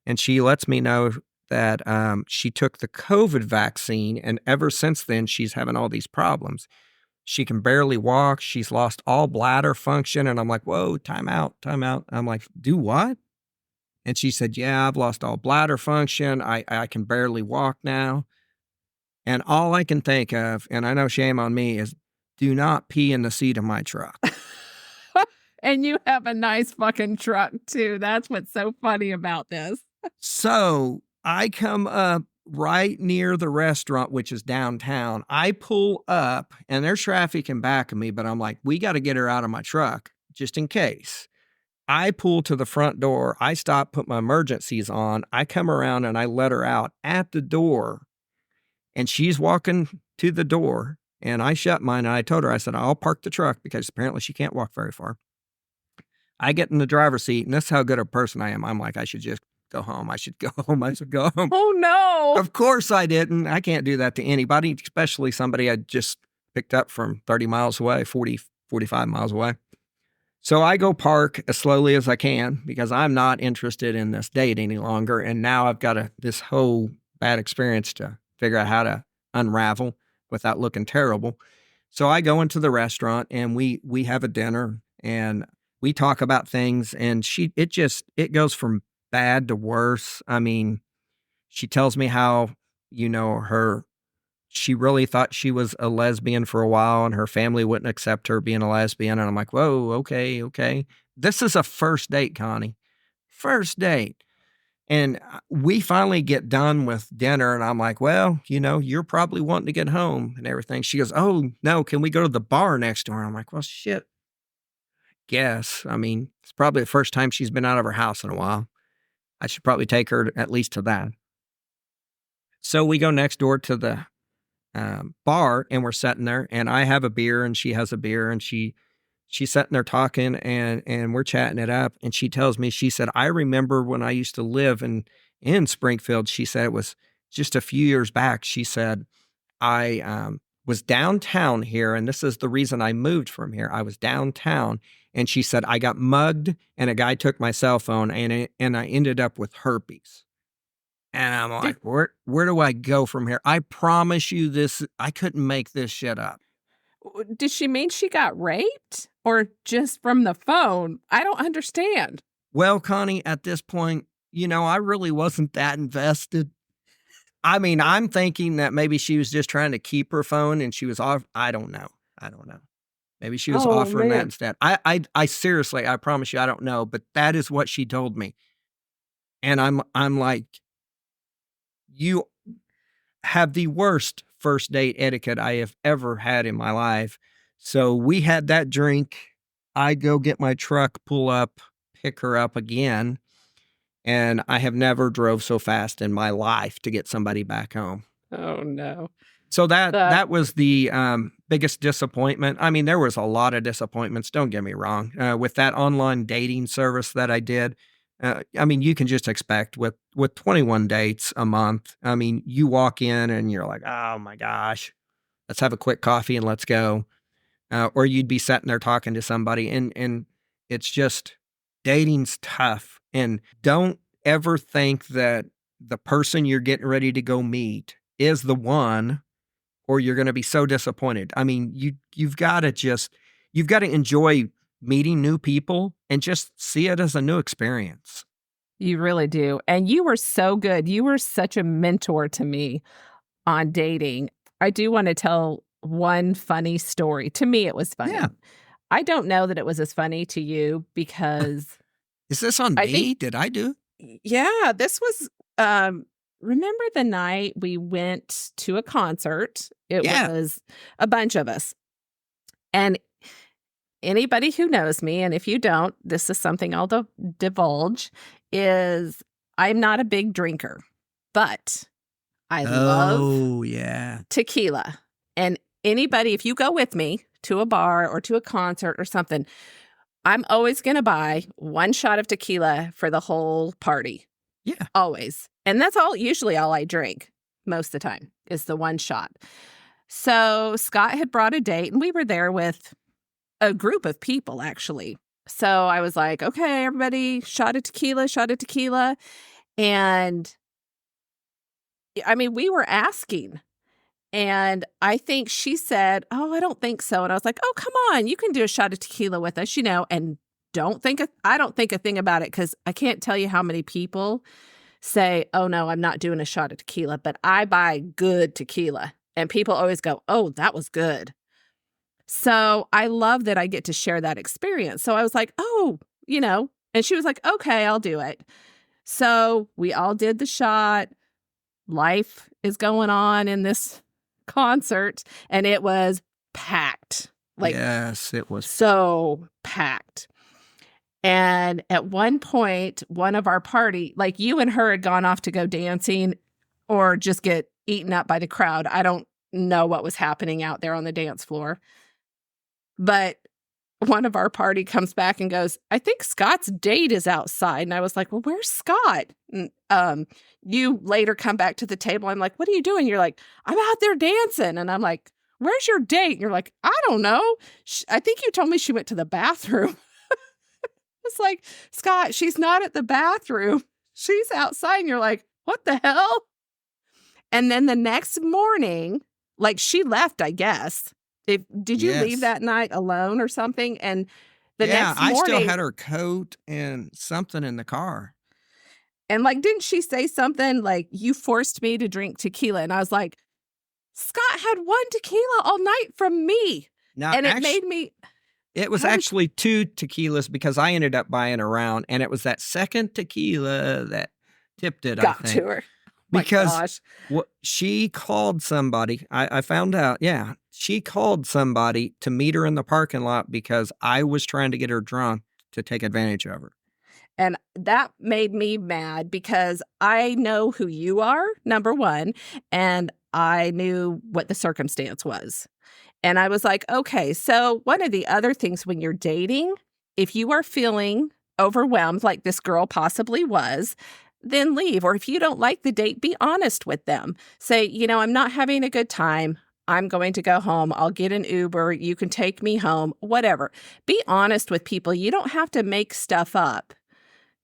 [SPEAKER 1] And she lets me know that she took the COVID vaccine. And ever since then, she's having all these problems. She can barely walk. She's lost all bladder function. And I'm like, whoa, time out, time out. I'm like, do what? And she said, yeah, I've lost all bladder function. I can barely walk now. And all I can think of, and I know shame on me, is do not pee in the seat of my truck.
[SPEAKER 2] And you have a nice fucking truck too. That's what's so funny about this.
[SPEAKER 1] So I come up right near the restaurant, which is downtown. I pull up and there's traffic in back of me, but I'm like, we got to get her out of my truck just in case. I pull to the front door. I stop, put my emergencies on. I come around and I let her out at the door. And she's walking to the door. And I shut mine. And I told her, I said, I'll park the truck because apparently she can't walk very far. I get in the driver's seat, and that's how good a person I am. I'm like, I should just go home. I should go home. I should go home.
[SPEAKER 2] Oh, no.
[SPEAKER 1] Of course I didn't. I can't do that to anybody, especially somebody I just picked up from 30 miles away, 40, 45 miles away. So I go park as slowly as I can because I'm not interested in this date any longer. And now I've got this whole bad experience to figure out how to unravel without looking terrible. So I go into the restaurant and we have a dinner and we talk about things, and it goes from bad to worse. I mean, she tells me how, she really thought she was a lesbian for a while and her family wouldn't accept her being a lesbian. And I'm like, whoa, okay. This is a first date, Connie. First date. And we finally get done with dinner and I'm like, well, you're probably wanting to get home and everything. She goes, oh, no, can we go to the bar next door? And I'm like, well, shit. Guess. I mean, it's probably the first time she's been out of her house in a while. I should probably take her at least to that. So we go next door to the bar and we're sitting there and I have a beer and she has a beer and she's sitting there talking and we're chatting it up. And she tells me, she said, I remember when I used to live in Springfield. She said it was just a few years back. She said, I was downtown here and this is the reason I moved from here. I was downtown. And she said, I got mugged and a guy took my cell phone and I ended up with herpes. And I'm like, where do I go from here? I promise you this, I couldn't make this shit up.
[SPEAKER 2] Did she mean she got raped or just from the phone? I don't understand.
[SPEAKER 1] Well, Connie, at this point, I really wasn't that invested. I mean, I'm thinking that maybe she was just trying to keep her phone and she was off. I don't know. Maybe she was offering that instead. I seriously, I promise you, I don't know, but that is what she told me. And I'm like, you have the worst first date etiquette I have ever had in my life. So we had that drink. I go get my truck, pull up, pick her up again. And I have never drove so fast in my life to get somebody back home.
[SPEAKER 2] Oh, no.
[SPEAKER 1] So that was the biggest disappointment. I mean, there was a lot of disappointments, don't get me wrong. With that online dating service that I did, I mean, you can just expect with 21 dates a month. I mean, you walk in and you're like, oh my gosh, let's have a quick coffee and let's go. Or you'd be sitting there talking to somebody and it's just, dating's tough. And don't ever think that the person you're getting ready to go meet is the one, or you're going to be so disappointed. I mean, you've got to enjoy meeting new people and just see it as a new experience.
[SPEAKER 2] You really do. And you were so good. You were such a mentor to me on dating. I do want to tell one funny story. To me, it was funny.
[SPEAKER 1] Yeah.
[SPEAKER 2] I don't know that it was as funny to you because...
[SPEAKER 1] Is this on me? Did I do?
[SPEAKER 2] Yeah, this was... remember the night we went to a concert? It was a bunch of us. And anybody who knows me, and if you don't, this is something I'll divulge, is I'm not a big drinker, but I love tequila. And anybody, if you go with me to a bar or to a concert or something, I'm always going to buy one shot of tequila for the whole party.
[SPEAKER 1] Yeah.
[SPEAKER 2] Always. And that's usually all I drink most of the time is the one shot. So Scott had brought a date and we were there with a group of people actually. So I was like, okay, everybody, shot of tequila. And I mean, we were asking. And I think she said, oh, I don't think so. And I was like, oh, come on, you can do a shot of tequila with us, and I don't think a thing about it because I can't tell you how many people say, oh no, I'm not doing a shot of tequila, but I buy good tequila. And people always go, oh, that was good. So I love that I get to share that experience. So I was like, oh, and she was like, okay, I'll do it. So we all did the shot. Life is going on in this concert, and it was packed.
[SPEAKER 1] Yes, it was
[SPEAKER 2] so packed. And at one point, one of our party, like you and her had gone off to go dancing or just get eaten up by the crowd. I don't know what was happening out there on the dance floor. But one of our party comes back and goes, I think Scott's date is outside. And I was like, well, where's Scott? And, you later come back to the table. I'm like, what are you doing? You're like, I'm out there dancing. And I'm like, where's your date? And you're like, I don't know. I think you told me she went to the bathroom. It's like, Scott, she's not at the bathroom. She's outside. And you're like, what the hell? And then the next morning, like she left, I guess. Did you leave that night alone or something? And the next morning,
[SPEAKER 1] I still had her coat and something in the car.
[SPEAKER 2] And like, didn't she say something like, you forced me to drink tequila? And I was like, Scott had one tequila all night from me.
[SPEAKER 1] Now,
[SPEAKER 2] and it made me...
[SPEAKER 1] It was actually 2 tequilas because I ended up buying a round. And it was that second tequila that tipped it, I think.
[SPEAKER 2] Got to her.
[SPEAKER 1] Because she called somebody. I found out, she called somebody to meet her in the parking lot because I was trying to get her drunk to take advantage of her.
[SPEAKER 2] And that made me mad because I know who you are, number one, and I knew what the circumstance was. And I was like, okay, so one of the other things when you're dating, if you are feeling overwhelmed like this girl possibly was, then leave. Or if you don't like the date, be honest with them. Say, I'm not having a good time. I'm going to go home. I'll get an Uber. You can take me home, whatever. Be honest with people. You don't have to make stuff up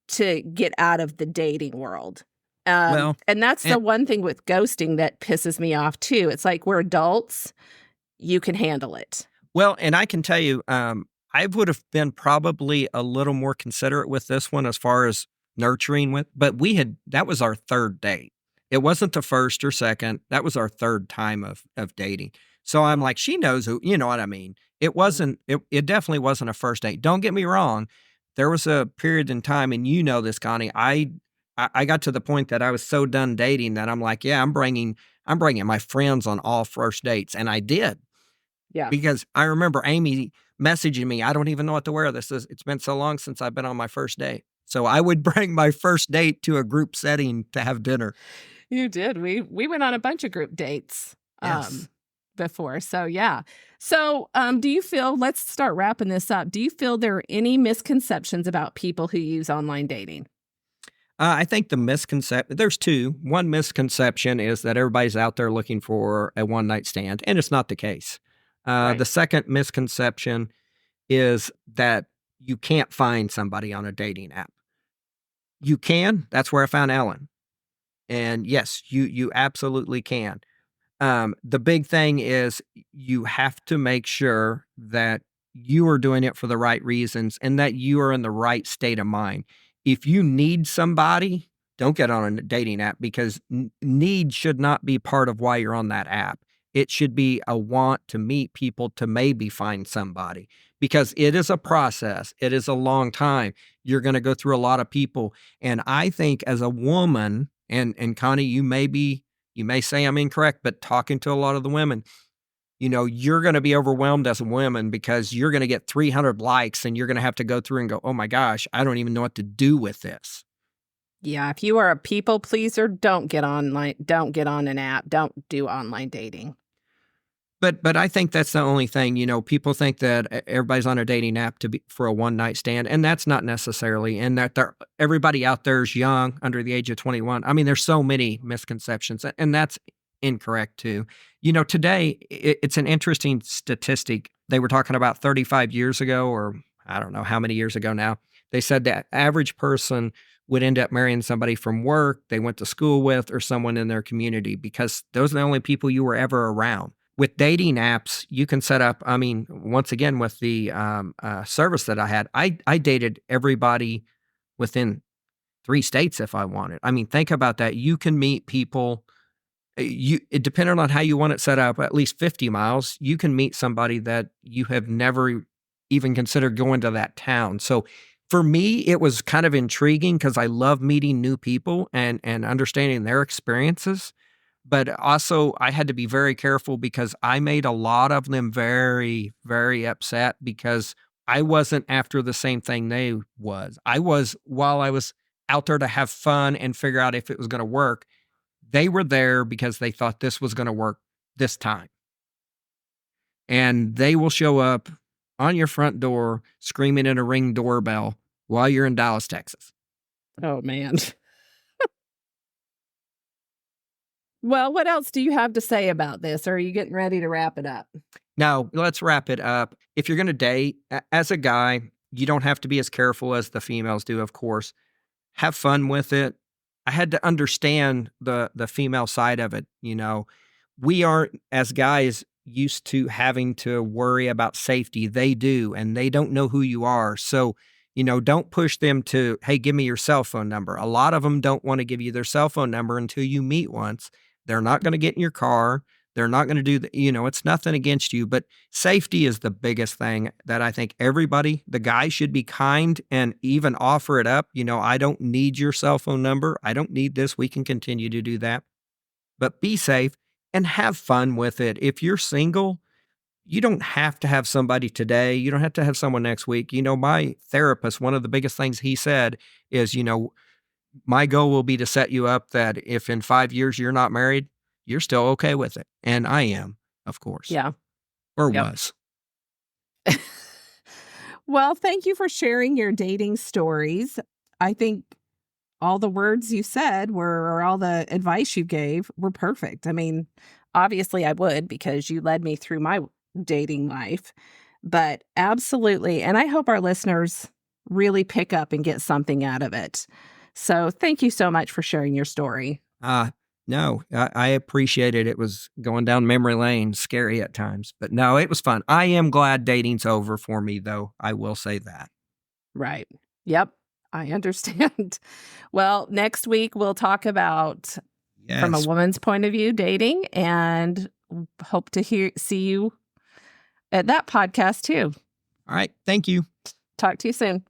[SPEAKER 2] to get out of the dating world. And that's the one thing with ghosting that pisses me off too. It's like, we're adults. You can handle it.
[SPEAKER 1] Well, and I can tell you, I would have been probably a little more considerate with this one as far as nurturing with, but that was our third date. It wasn't the first or second. That was our third time of dating. So I'm like, she knows who, you know what I mean? It definitely wasn't a first date. Don't get me wrong. There was a period in time, and you know this, Connie, I got to the point that I was so done dating that I'm like, I'm bringing my friends on all first dates. And I did.
[SPEAKER 2] Yeah.
[SPEAKER 1] Because I remember Amy messaging me, I don't even know what to wear. It's been so long since I've been on my first date. So I would bring my first date to a group setting to have dinner.
[SPEAKER 2] You did. We went on a bunch of group dates before. So, yeah. So do you feel, let's start wrapping this up. Do you feel there are any misconceptions about people who use online dating?
[SPEAKER 1] I think there's 2. One misconception is that everybody's out there looking for a one-night stand, and it's not the case.
[SPEAKER 2] Right.
[SPEAKER 1] The second misconception is that you can't find somebody on a dating app. You can. That's where I found Ellen. And yes, you absolutely can. The big thing is you have to make sure that you are doing it for the right reasons and that you are in the right state of mind. If you need somebody, don't get on a dating app because need should not be part of why you're on that app. It should be a want to meet people to maybe find somebody because it is a process. It is a long time. You're going to go through a lot of people. And I think as a woman, and Connie, you may say I'm incorrect, but talking to a lot of the women, you're going to be overwhelmed as a woman because you're going to get 300 likes and you're going to have to go through and go, oh my gosh, I don't even know what to do with this.
[SPEAKER 2] Yeah, if you are a people pleaser, don't get online. Don't get on an app. Don't do online dating.
[SPEAKER 1] But I think that's the only thing. People think that everybody's on a dating app for a one night stand, and that's not necessarily. And that everybody out there is young, under the age of 21. I mean, there's so many misconceptions, and that's incorrect too. Today it's an interesting statistic. They were talking about 35 years ago, or I don't know how many years ago now. They said that average person would end up marrying somebody from work they went to school with or someone in their community because those are the only people you were ever around. With dating apps, you can set up, once again, with the service that I had, I dated everybody within 3 states if I wanted. I mean, think about that. You can meet people, depending on how you want it set up, at least 50 miles, you can meet somebody that you have never even considered going to that town. So for me, it was kind of intriguing because I love meeting new people and understanding their experiences. But also, I had to be very careful because I made a lot of them very, very upset because I wasn't after the same thing they was. While I was out there to have fun and figure out if it was going to work, they were there because they thought this was going to work this time. And they will show up on your front door screaming at a Ring doorbell while you're in Dallas, Texas.
[SPEAKER 2] Oh, man. Well, what else do you have to say about this? Or are you getting ready to wrap it up?
[SPEAKER 1] No, let's wrap it up. If you're going to date, as a guy, you don't have to be as careful as the females do, of course. Have fun with it. I had to understand the female side of it. You know, we aren't, as guys, used to having to worry about safety. They do, and they don't know who you are. So, you know, don't push them to, hey, give me your cell phone number. A lot of them don't want to give you their cell phone number until you meet once. They're not going to get in your car. They're not going to do it's nothing against you, but safety is the biggest thing that I think everybody, the guy should be kind and even offer it up. You know, I don't need your cell phone number. I don't need this. We can continue to do that, but be safe and have fun with it. If you're single, you don't have to have somebody today. You don't have to have someone next week. You know, my therapist, one of the biggest things he said is, my goal will be to set you up that if in 5 years you're not married, you're still okay with it. And I am, of course.
[SPEAKER 2] Yeah.
[SPEAKER 1] Or was.
[SPEAKER 2] Well, thank you for sharing your dating stories. I think all the words you said or all the advice you gave were perfect. I mean, obviously I would because you led me through my dating life, but absolutely. And I hope our listeners really pick up and get something out of it. So thank you so much for sharing your story.
[SPEAKER 1] No, I appreciate it. It was going down memory lane, scary at times, but no, it was fun. I am glad dating's over for me, though. I will say that.
[SPEAKER 2] Right. Yep. I understand. Well, next week we'll talk about, from a woman's point of view, dating, and hope to see you at that podcast too.
[SPEAKER 1] All right. Thank you.
[SPEAKER 2] Talk to you soon.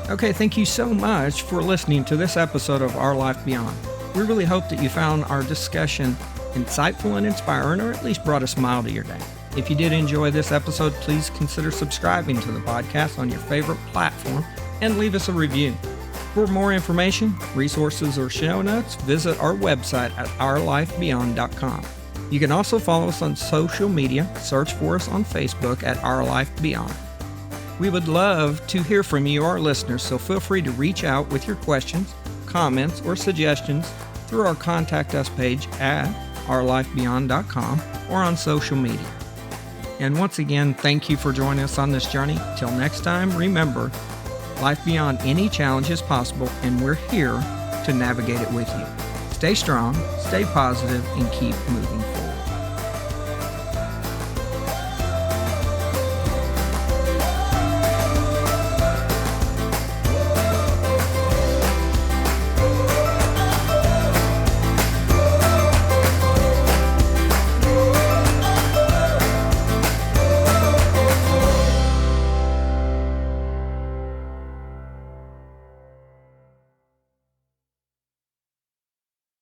[SPEAKER 1] Okay. Thank you so much for listening to this episode of Our Life Beyond. We really hope that you found our discussion insightful and inspiring, or at least brought a smile to your day. If you did enjoy this episode, please consider subscribing to the podcast on your favorite platform and leave us a review. For more information, resources, or show notes, visit our website at ourlifebeyond.com. You can also follow us on social media. Search for us on Facebook at Our Life Beyond. We would love to hear from you, our listeners, so feel free to reach out with your questions, comments, or suggestions through our Contact Us page at ourlifebeyond.com or on social media. And once again, thank you for joining us on this journey. Till next time, remember, life beyond any challenge is possible, and we're here to navigate it with you. Stay strong, stay positive, and keep moving forward.